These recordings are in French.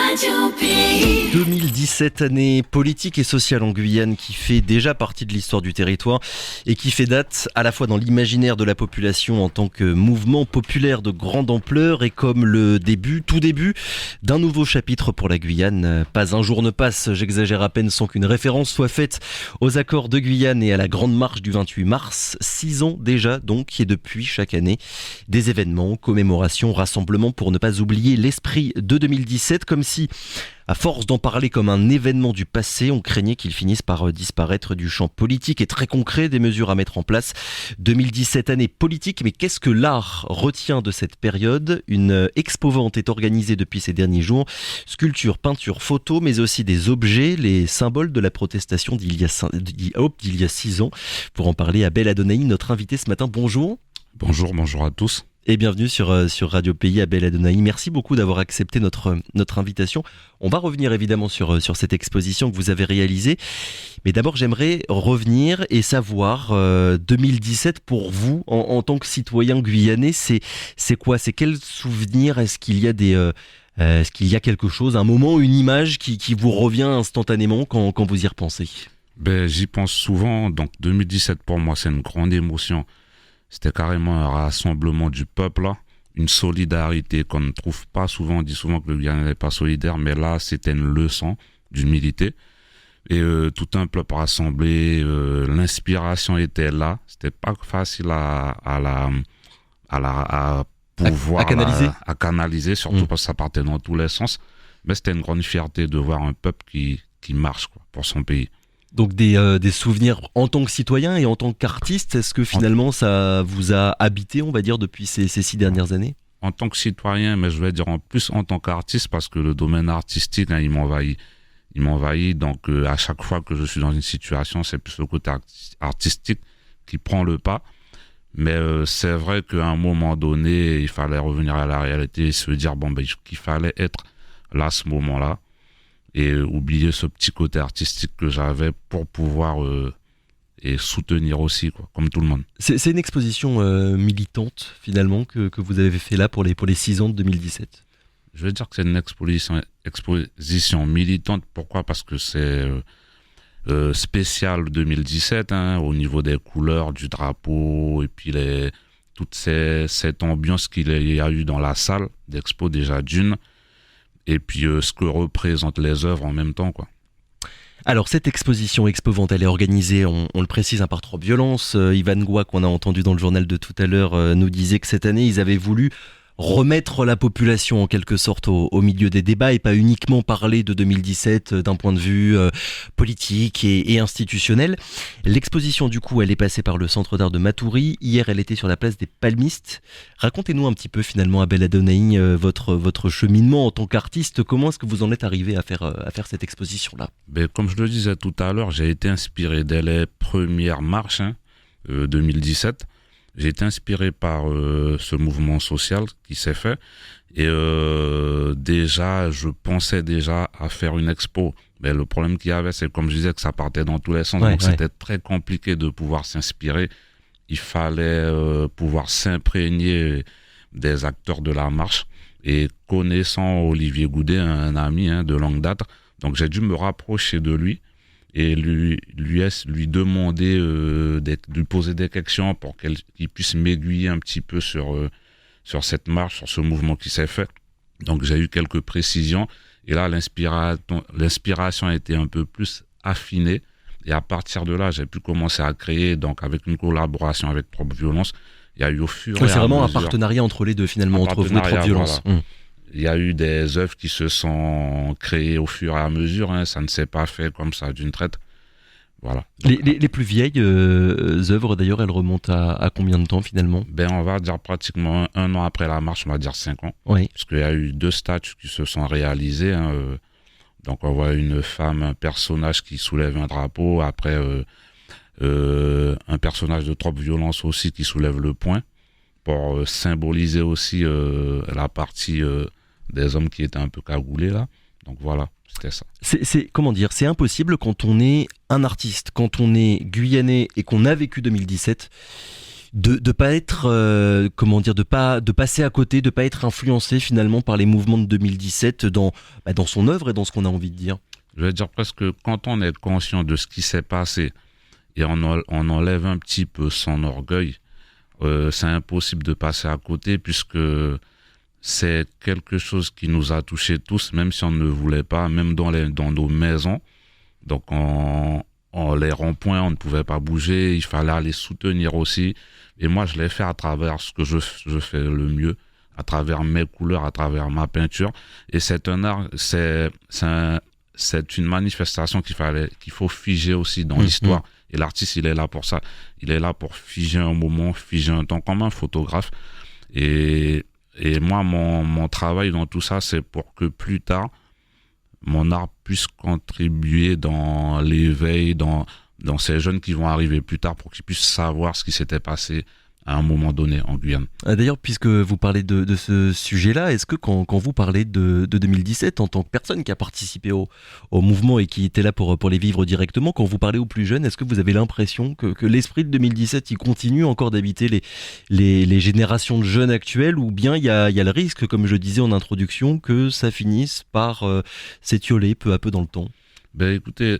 Radio Pays. 2017, année politique et sociale en Guyane qui fait déjà partie de l'histoire du territoire et qui fait date à la fois dans l'imaginaire de la population en tant que mouvement populaire de grande ampleur et comme le tout début d'un nouveau chapitre pour la Guyane. Pas un jour ne passe, j'exagère à peine, sans qu'une référence soit faite aux accords de Guyane et à la grande marche du 28 mars. 6 ans déjà donc, et depuis chaque année, des événements, commémorations, rassemblements pour ne pas oublier l'esprit de 2017, comme si, à force d'en parler comme un événement du passé, on craignait qu'il finisse par disparaître du champ politique et très concret des mesures à mettre en place. 2017, année politique, mais qu'est-ce que l'art retient de cette période ? Une expo-vente est organisée depuis ces derniers jours. Sculptures, peintures, photos, mais aussi des objets, les symboles de la protestation d'il y a 6 ans. Pour en parler, Abel Adonai, notre invité ce matin. Bonjour. Bonjour à tous. Et bienvenue sur Radio Pays, Abel Adonai. Merci beaucoup d'avoir accepté notre invitation. On va revenir évidemment sur cette exposition que vous avez réalisée. Mais d'abord, j'aimerais revenir et savoir, 2017 pour vous, en tant que citoyen guyanais, c'est quoi ? C'est quel souvenir ? Est-ce qu'il y a quelque chose, un moment, une image qui vous revient instantanément quand vous y repensez ? J'y pense souvent. Donc 2017 pour moi, c'est une grande émotion. C'était carrément un rassemblement du peuple, là. Une solidarité qu'on ne trouve pas souvent. On dit souvent que le Guyane n'est pas solidaire, mais là, c'était une leçon d'humilité. Et tout un peuple rassemblé, l'inspiration était là. C'était pas facile à canaliser, surtout parce que ça partait dans tous les sens. Mais c'était une grande fierté de voir un peuple qui marche, quoi, pour son pays. Donc des souvenirs en tant que citoyen et en tant qu'artiste, est-ce que finalement ça vous a habité, on va dire, depuis ces 6 dernières années ? En tant que citoyen, mais je vais dire en plus en tant qu'artiste, parce que le domaine artistique, il m'envahit. Donc à chaque fois que je suis dans une situation, c'est plus le côté artistique qui prend le pas. Mais c'est vrai qu'à un moment donné, il fallait revenir à la réalité et se dire qu'il fallait être là à ce moment-là. Et oublier ce petit côté artistique que j'avais pour pouvoir et soutenir aussi, quoi, comme tout le monde. C'est une exposition militante, finalement, que vous avez fait là pour les 6 ans de 2017 ? Je veux dire que c'est une exposition militante. Pourquoi ? Parce que c'est spécial 2017, au niveau des couleurs, du drapeau, et puis toute cette ambiance qu'il y a eu dans la salle d'expo déjà d'une. Et puis ce que représentent les œuvres en même temps, quoi. Alors cette exposition expo-vente, elle est organisée, on le précise, par Trop Violence. Ivan Goua, qu'on a entendu dans le journal de tout à l'heure, nous disait que cette année, ils avaient voulu remettre la population en quelque sorte au milieu des débats et pas uniquement parler de 2017 d'un point de vue politique et institutionnel. L'exposition du coup elle est passée par le Centre d'art de Matoury. Hier elle était sur la place des Palmistes. Racontez-nous un petit peu finalement, Abel Adonai, votre cheminement en tant qu'artiste. Comment est-ce que vous en êtes arrivé à faire cette exposition là ? Comme je le disais tout à l'heure, j'ai été inspiré dès les premières marches 2017. J'ai été inspiré par ce mouvement social qui s'est fait et je pensais déjà à faire une expo. Mais le problème qu'il y avait, c'est comme je disais que ça partait dans tous les sens, donc c'était très compliqué de pouvoir s'inspirer. Il fallait pouvoir s'imprégner des acteurs de la marche et connaissant Olivier Goudet, un ami de longue date, donc j'ai dû me rapprocher de lui et lui demander de lui poser des questions pour qu'il puisse m'aiguiller un petit peu sur cette marche, sur ce mouvement qui s'est fait. Donc j'ai eu quelques précisions et là l'inspiration a été un peu plus affinée et à partir de là j'ai pu commencer à créer, donc avec une collaboration avec Trop Violence. Il y a eu au fur et à mesure... C'est vraiment un partenariat entre les deux finalement, entre vous et Trop Violence. Voilà. Il y a eu des œuvres qui se sont créées au fur et à mesure, ça ne s'est pas fait comme ça d'une traite. Voilà. Donc, les plus vieilles œuvres d'ailleurs, elles remontent à combien de temps finalement ? On va dire pratiquement un an après la marche, on va dire 5 ans. Oui. Parce qu'il y a eu 2 statues qui se sont réalisées. Donc on voit une femme, un personnage qui soulève un drapeau, après un personnage de Trop Violence aussi qui soulève le poing, pour symboliser aussi la partie des hommes qui étaient un peu cagoulés là. Donc voilà, c'était ça. C'est impossible quand on est un artiste, quand on est guyanais et qu'on a vécu 2017, de pas être comment dire, de passer à côté, de pas être influencé finalement par les mouvements de 2017 dans son œuvre et dans ce qu'on a envie de dire. Je vais dire presque quand on est conscient de ce qui s'est passé et on enlève un petit peu son orgueil, c'est impossible de passer à côté puisque c'est quelque chose qui nous a touchés tous, même si on ne voulait pas, même dans nos maisons. Donc les ronds-points, on ne pouvait pas bouger, il fallait aller soutenir aussi. Et moi, je l'ai fait à travers ce que je fais le mieux, à travers mes couleurs, à travers ma peinture. Et c'est un art, c'est une manifestation qu'il faut figer aussi dans l'histoire. Et l'artiste, il est là pour ça. Il est là pour figer un moment, figer un temps, comme un photographe. Et moi, mon travail dans tout ça, c'est pour que plus tard, mon art puisse contribuer dans l'éveil, dans ces jeunes qui vont arriver plus tard, pour qu'ils puissent savoir ce qui s'était passé à un moment donné en Guyane. D'ailleurs, puisque vous parlez de ce sujet-là, est-ce que quand vous parlez de 2017, en tant que personne qui a participé au mouvement et qui était là pour les vivre directement, quand vous parlez aux plus jeunes, est-ce que vous avez l'impression que l'esprit de 2017, il continue encore d'habiter les générations de jeunes actuelles, ou bien il y a le risque, comme je disais en introduction, que ça finisse par s'étioler peu à peu dans le temps? Ben écoutez,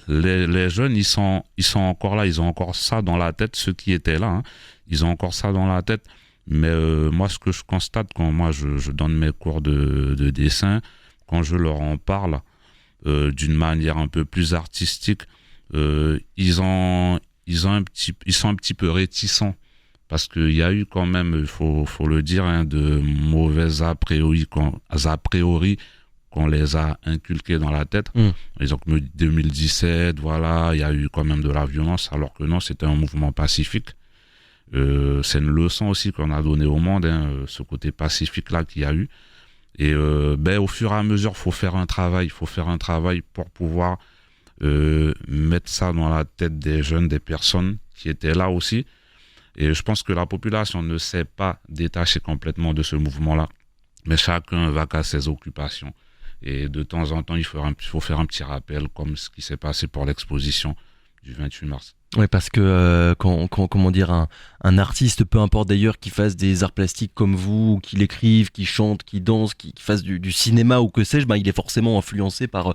les jeunes, ils sont encore là, ils ont encore ça dans la tête, ceux qui étaient là, hein, ils ont encore ça dans la tête. Mais moi, ce que je constate quand moi je donne mes cours de dessin, quand je leur en parle d'une manière un peu plus artistique, ils sont un petit peu réticents, parce qu'il y a eu quand même, il faut le dire, hein, de mauvais a priori qu'on les a inculqués dans la tête. Ils ont que 2017, voilà, il y a eu quand même de la violence, alors que non, c'était un mouvement pacifique. C'est une leçon aussi qu'on a donnée au monde, hein, ce côté pacifique-là qu'il y a eu. Et au fur et à mesure, il faut faire un travail pour pouvoir mettre ça dans la tête des jeunes, des personnes qui étaient là aussi. Et je pense que la population ne s'est pas détachée complètement de ce mouvement-là, mais chacun va qu'à ses occupations. Et de temps en temps, il faut faire un petit rappel, comme ce qui s'est passé pour l'exposition du 28 mars. Oui, parce que comment dire, un artiste, peu importe d'ailleurs, qui fasse des arts plastiques comme vous, qu'il écrive, qu'il chante, qu'il danse, qu'il fasse du cinéma ou que sais-je, il est forcément influencé par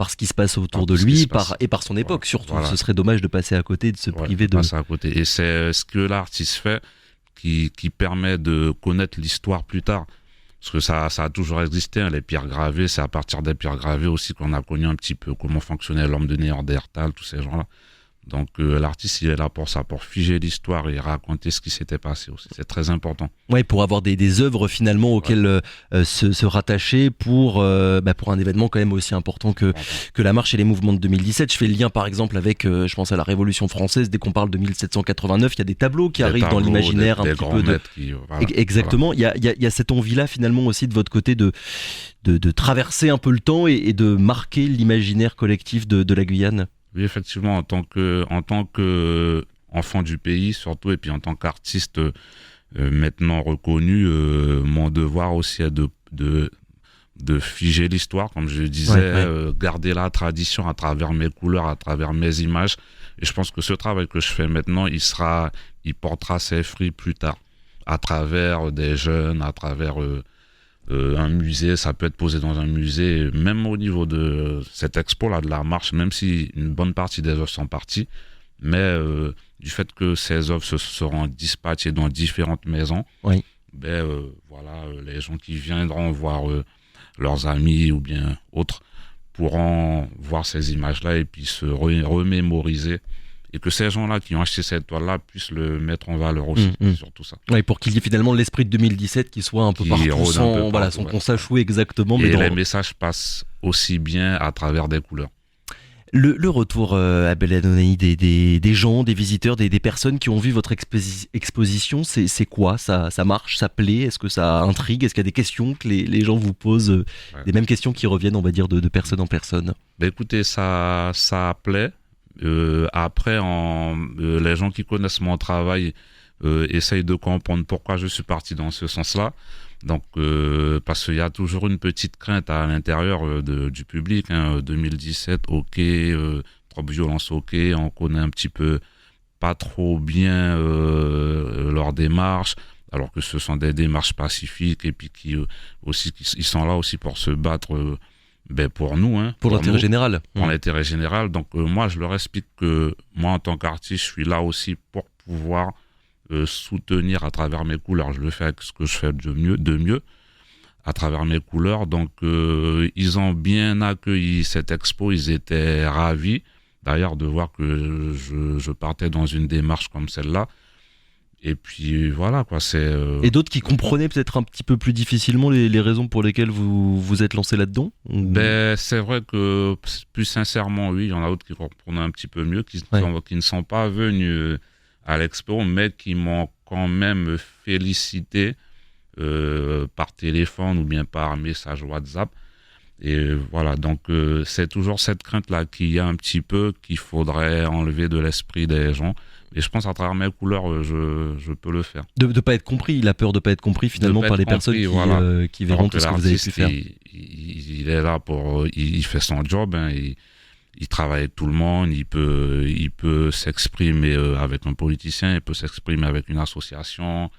ce qui se passe autour de lui et par son époque surtout. Voilà. Ce serait dommage de passer à côté, de se priver de... Passer à côté. Et c'est ce que l'artiste fait qui permet de connaître l'histoire plus tard. Parce que ça a toujours existé, hein, les pierres gravées, c'est à partir des pierres gravées aussi qu'on a connu un petit peu comment fonctionnait l'homme de Néandertal, tous ces gens-là. Donc l'artiste, il est là pour ça, pour figer l'histoire et raconter ce qui s'était passé aussi. C'est très important. Oui, pour avoir des œuvres finalement auxquelles se rattacher pour un événement quand même aussi important que la marche et les mouvements de 2017. Je fais le lien par exemple avec, je pense à la Révolution française, dès qu'on parle de 1789, il y a des tableaux qui arrivent dans l'imaginaire un petit peu de... Exactement, il y a cette envie-là finalement aussi de votre côté de traverser un peu le temps et de marquer l'imaginaire collectif de la Guyane. Oui, effectivement, en tant que enfant du pays surtout, et puis en tant qu'artiste maintenant reconnu, mon devoir aussi est de figer l'histoire, comme je le disais, garder la tradition à travers mes couleurs, à travers mes images. Et je pense que ce travail que je fais maintenant, il portera ses fruits plus tard, à travers des jeunes, à travers... un musée, ça peut être posé dans un musée, même au niveau de cette expo-là, de la marche, même si une bonne partie des œuvres sont parties, mais du fait que ces œuvres se seront dispatchées dans différentes maisons, les gens qui viendront voir leurs amis ou bien autres pourront voir ces images-là et puis se remémoriser. Et que ces gens-là qui ont acheté cette toile-là puissent le mettre en valeur aussi, sur tout ça. Oui, pour qu'il y ait finalement l'esprit de 2017 qui soit un peu partout, sans qu'on sache où exactement. Et les messages passent aussi bien à travers des couleurs. Le retour à Belladonnaï des gens, des visiteurs, des personnes qui ont vu votre exposition, c'est quoi? Ça marche, ça plaît? Est-ce que ça intrigue? Est-ce qu'il y a des questions que les gens vous posent, des mêmes questions qui reviennent, on va dire, de personne en personne? Écoutez, ça plaît. Après, les gens qui connaissent mon travail essayent de comprendre pourquoi je suis parti dans ce sens-là. Donc, parce qu'il y a toujours une petite crainte à l'intérieur du public. 2017, ok, trop de violence, ok, on connaît un petit peu pas trop bien leur démarche, alors que ce sont des démarches pacifiques et puis ils sont là aussi pour se battre pour nous. Hein, pour l'intérêt général. Pour l'intérêt général. Donc moi, je leur explique que moi, en tant qu'artiste, je suis là aussi pour pouvoir soutenir à travers mes couleurs. Je le fais avec ce que je fais de mieux à travers mes couleurs. Donc ils ont bien accueilli cette expo, ils étaient ravis d'ailleurs de voir que je partais dans une démarche comme celle-là. Et puis voilà quoi, Et d'autres qui comprenaient peut-être un petit peu plus difficilement les raisons pour lesquelles vous êtes lancé là-dedans c'est vrai que plus sincèrement, oui, il y en a d'autres qui comprenaient un petit peu mieux, qui ne sont pas venus à l'expo, mais qui m'ont quand même félicité par téléphone ou bien par message WhatsApp. Et voilà, donc c'est toujours cette crainte-là qu'il y a un petit peu, qu'il faudrait enlever de l'esprit des gens. Et je pense à travers mes couleurs, je peux le faire. De ne pas être compris, il a peur de ne pas être compris finalement par les personnes qui verront tout ce que vous avez pu faire. Il est là il fait son job, hein, il travaille avec tout le monde, il peut s'exprimer avec un politicien, il peut s'exprimer avec une association,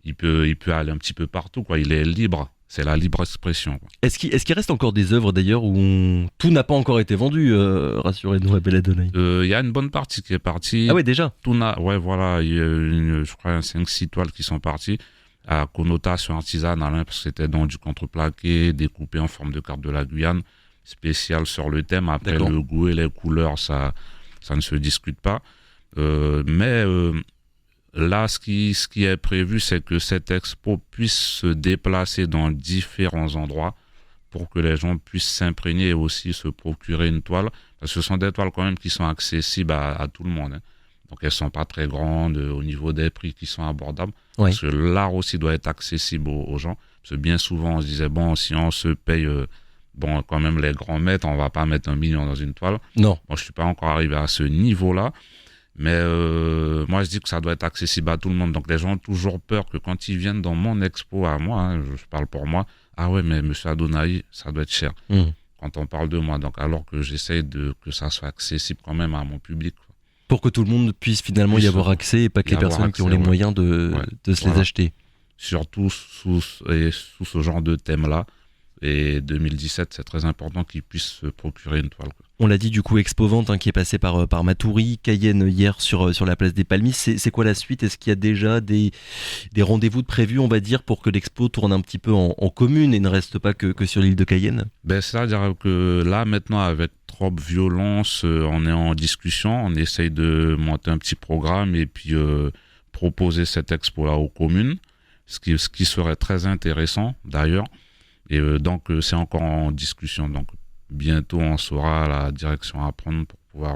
il peut aller un petit peu partout, quoi. Il est libre. C'est la libre expression. Quoi. Est-ce qu'il reste encore des œuvres d'ailleurs où tout n'a pas encore été vendu, rassurez-nous à Belladonna? Il y a une bonne partie qui est partie. Ah ouais, déjà. Ouais, voilà, il y a je crois 5-6 toiles qui sont parties à connotation artisanale, hein, parce que c'était dans du contreplaqué, découpé en forme de carte de la Guyane, spécial sur le thème. Après, le goût et les couleurs, ça ne se discute pas. Là, ce qui est prévu, c'est que cette expo puisse se déplacer dans différents endroits pour que les gens puissent s'imprégner et aussi se procurer une toile. Parce que ce sont des toiles quand même qui sont accessibles à tout le monde. Hein. Donc elles ne sont pas très grandes au niveau des prix qui sont abordables. Oui. Parce que l'art aussi doit être accessible aux gens. Parce que bien souvent, on se disait, bon, si on se paye quand même les grands maîtres, on ne va pas mettre 1 million dans une toile. Non. Moi, je ne suis pas encore arrivé à ce niveau-là. Mais moi, je dis que ça doit être accessible à tout le monde. Donc, les gens ont toujours peur que quand ils viennent dans mon expo à moi, hein, je parle pour moi, ah ouais, mais monsieur Adonai, ça doit être cher. Quand on parle de moi. Donc, alors que j'essaye que ça soit accessible quand même à mon public. Quoi. Pour que tout le monde puisse finalement y avoir accès et pas que les personnes qui ont les moyens de se les acheter. Surtout sous ce genre de thème-là. Et 2017, c'est très important qu'ils puissent se procurer une toile. Quoi. On l'a dit, du coup, Expo-Vente qui est passé par Matoury, Cayenne hier sur la place des Palmistes. C'est quoi la suite? Est-ce qu'il y a déjà des rendez-vous de prévus, on va dire, pour que l'expo tourne un petit peu en commune et ne reste pas que sur l'île de Cayenne? C'est-à-dire que là, maintenant, avec Trop Violence, on est en discussion. On essaye de monter un petit programme et puis proposer cette expo-là aux communes, ce qui serait très intéressant, d'ailleurs. Et donc, c'est encore en discussion. Donc, bientôt, on saura la direction à prendre pour pouvoir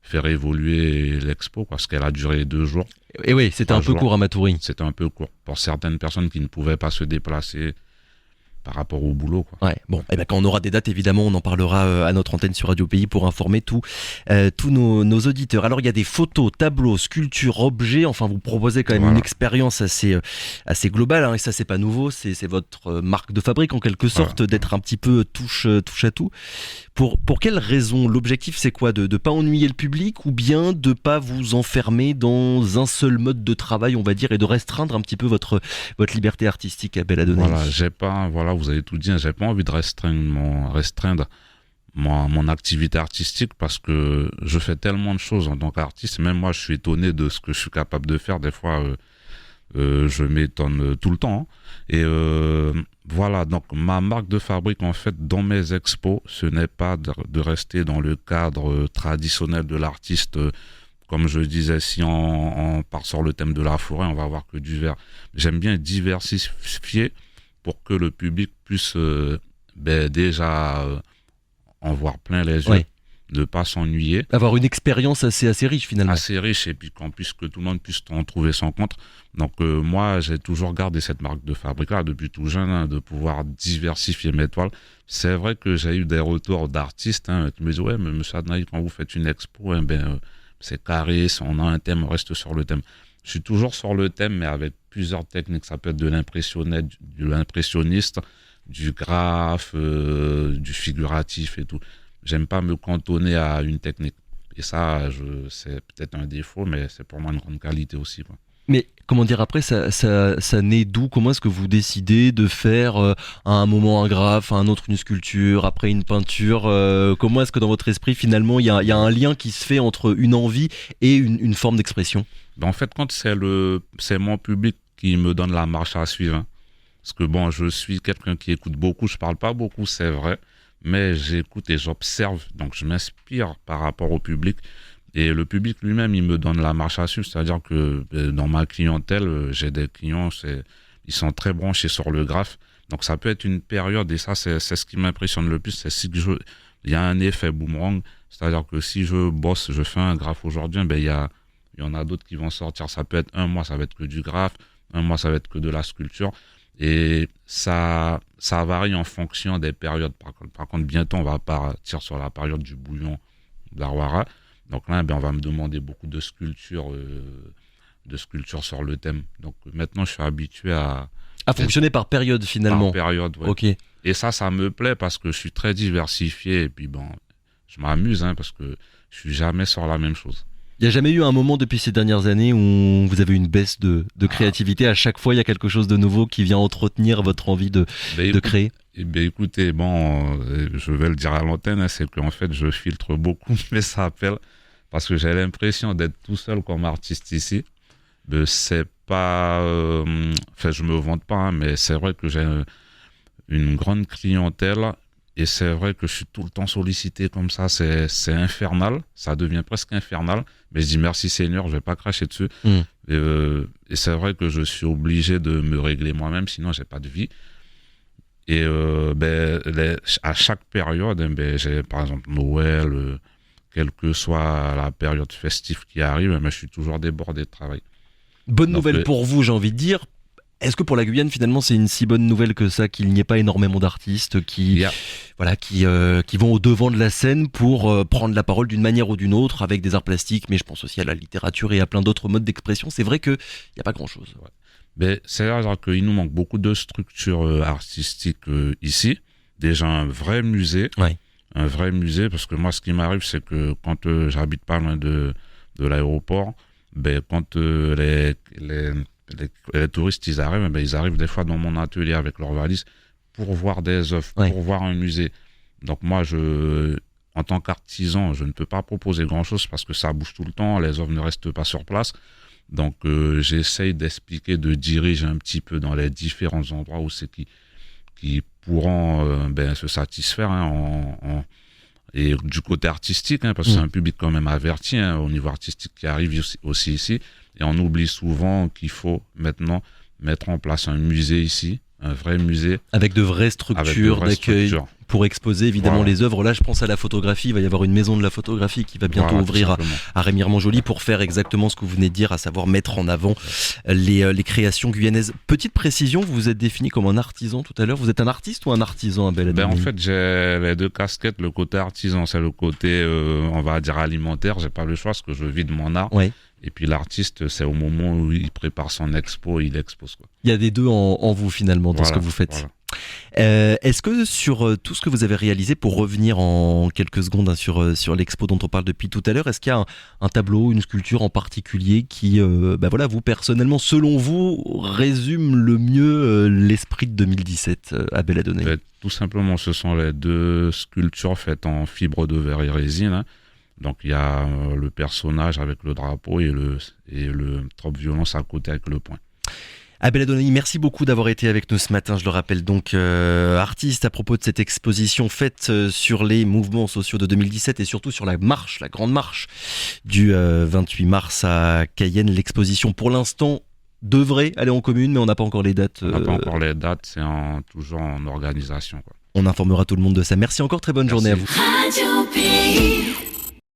faire évoluer l'expo, parce qu'elle a duré 2 jours. Et oui, c'était un peu court à Matoury. C'était un peu court pour certaines personnes qui ne pouvaient pas se déplacer par rapport au boulot. Quoi. Ouais, bon, et ben quand on aura des dates, évidemment, on en parlera à notre antenne sur Radio Pays pour informer tous nos auditeurs. Alors, il y a des photos, tableaux, sculptures, objets. Enfin, vous proposez quand même une expérience assez globale, hein, et ça, c'est pas nouveau. C'est votre marque de fabrique, en quelque sorte, d'être un petit peu touche à tout. Pour quelles raisons? L'objectif, c'est quoi? De pas ennuyer le public ou bien de pas vous enfermer dans un seul mode de travail, on va dire, et de restreindre un petit peu votre liberté artistique à Belladonna? Voilà, vous avez tout dit. J'ai pas envie de restreindre mon activité artistique parce que je fais tellement de choses en tant qu'artiste. Même moi, je suis étonné de ce que je suis capable de faire. Des fois, je m'étonne tout le temps. Et voilà, donc ma marque de fabrique, en fait, dans mes expos, ce n'est pas de rester dans le cadre traditionnel de l'artiste. Comme je disais, si on part sur le thème de la forêt, on va voir que du vert. J'aime bien diversifier pour que le public puisse déjà en voir plein les yeux, ne pas s'ennuyer. Avoir une expérience assez riche finalement. Assez riche, et puis que tout le monde puisse en trouver son compte. Donc moi, j'ai toujours gardé cette marque de fabrique-là depuis tout jeune, hein, de pouvoir diversifier mes toiles. C'est vrai que j'ai eu des retours d'artistes qui me disent « Ouais, mais monsieur Adonai, quand vous faites une expo, c'est carré, si on a un thème, on reste sur le thème. » Je suis toujours sur le thème, mais avec plusieurs techniques. Ça peut être de l'impressionniste, du graphe, du figuratif et tout. J'aime pas me cantonner à une technique. Et ça, c'est peut-être un défaut, mais c'est pour moi une grande qualité aussi, quoi. Mais comment dire, après, ça naît d'où? Comment est-ce que vous décidez de faire à un moment un graphe, à un autre une sculpture, après une peinture? Comment est-ce que dans votre esprit, finalement, il y a un lien qui se fait entre une envie et une forme d'expression? En fait, quand c'est mon public qui me donne la marche à suivre, hein. Parce que bon, je suis quelqu'un qui écoute beaucoup, je parle pas beaucoup, c'est vrai, mais j'écoute et j'observe, donc je m'inspire par rapport au public. Et le public lui-même, il me donne la marche à suivre, c'est-à-dire que dans ma clientèle, j'ai des clients, ils sont très branchés sur le graphe. Donc ça peut être une période, et ça c'est ce qui m'impressionne le plus, c'est si il y a un effet boomerang, c'est-à-dire que si je bosse, je fais un graphe aujourd'hui, ben il y en a d'autres qui vont sortir. Ça peut être un mois, ça va être que du graphe, un mois, ça va être que de la sculpture. Et ça varie en fonction des périodes. Par contre, bientôt, on va partir sur la période du bouillon d'Arwara. Donc là, on va me demander beaucoup de sculptures sur le thème. Donc maintenant, je suis habitué à fonctionner par période, finalement. Par période, ouais. Ok. Et ça me plaît parce que je suis très diversifié. Et puis je m'amuse, hein, parce que je suis jamais sur la même chose. Il n'y a jamais eu un moment depuis ces dernières années où vous avez une baisse de créativité? À chaque fois, il y a quelque chose de nouveau qui vient entretenir votre envie de créer? Écoutez, je vais le dire à l'antenne, hein, c'est qu'en fait, je filtre beaucoup mes appels parce que j'ai l'impression d'être tout seul comme artiste ici. C'est pas... je me vante pas, hein, mais c'est vrai que j'ai une grande clientèle. Et c'est vrai que je suis tout le temps sollicité comme ça, c'est infernal, ça devient presque infernal. Mais je dis merci Seigneur, je vais pas cracher dessus. Et c'est vrai que je suis obligé de me régler moi-même, sinon j'ai pas de vie. Et à chaque période, j'ai par exemple Noël, quelle que soit la période festive qui arrive, je suis toujours débordé de travail. Bonne nouvelle pour vous, j'ai envie de dire. Est-ce que pour la Guyane, finalement, c'est une si bonne nouvelle que ça, qu'il n'y ait pas énormément d'artistes qui vont au devant de la scène pour prendre la parole d'une manière ou d'une autre avec des arts plastiques, mais je pense aussi à la littérature et à plein d'autres modes d'expression. C'est vrai qu'il n'y a pas grand-chose. Ouais. Mais c'est vrai qu'il nous manque beaucoup de structures artistiques ici. Déjà un vrai musée. Ouais. Un vrai musée, parce que moi, ce qui m'arrive, c'est que quand j'habite pas loin de l'aéroport, quand les touristes, ils arrivent des fois dans mon atelier avec leurs valises pour voir des œuvres, pour voir un musée. Donc moi, en tant qu'artisan, je ne peux pas proposer grand-chose parce que ça bouge tout le temps, les œuvres ne restent pas sur place. Donc j'essaye d'expliquer, de diriger un petit peu dans les différents endroits où c'est qui pourront se satisfaire, hein, et du côté artistique, hein, parce que c'est un public quand même averti, hein, au niveau artistique qui arrive aussi ici. Et on oublie souvent qu'il faut maintenant mettre en place un musée ici, un vrai musée. Avec de vraies structures d'accueil pour exposer évidemment les œuvres. Là, je pense à la photographie. Il va y avoir une maison de la photographie qui va bientôt ouvrir à Remiremont-Joly pour faire exactement ce que vous venez de dire, à savoir mettre en avant les créations guyanaises. Petite précision, vous vous êtes défini comme un artisan tout à l'heure. Vous êtes un artiste ou un artisan, Abel Adoni? En fait, j'ai les deux casquettes. Le côté artisan, c'est le côté, on va dire, alimentaire. J'ai pas le choix parce que je vis de mon art. Ouais. Et puis l'artiste, c'est au moment où il prépare son expo, il expose, quoi. Il y a des deux en vous finalement dans ce que vous faites. Voilà. Est-ce que sur tout ce que vous avez réalisé, pour revenir en quelques secondes sur l'expo dont on parle depuis tout à l'heure, est-ce qu'il y a un tableau, une sculpture en particulier qui, vous personnellement, selon vous, résume le mieux l'esprit de 2017, Abel Adoni? Tout simplement, ce sont les deux sculptures faites en fibre de verre et résine, hein. Donc il y a le personnage avec le drapeau et le trop violence à côté avec le poing. Abel Adoni, merci beaucoup d'avoir été avec nous ce matin. Je le rappelle donc, artiste à propos de cette exposition faite sur les mouvements sociaux de 2017 et surtout sur la grande marche du 28 mars à Cayenne. L'exposition pour l'instant devrait aller en commune, mais on n'a pas encore les dates. On n'a pas encore les dates, c'est toujours en organisation, quoi. On informera tout le monde de ça. Merci encore, très bonne journée à vous. Radio Pays.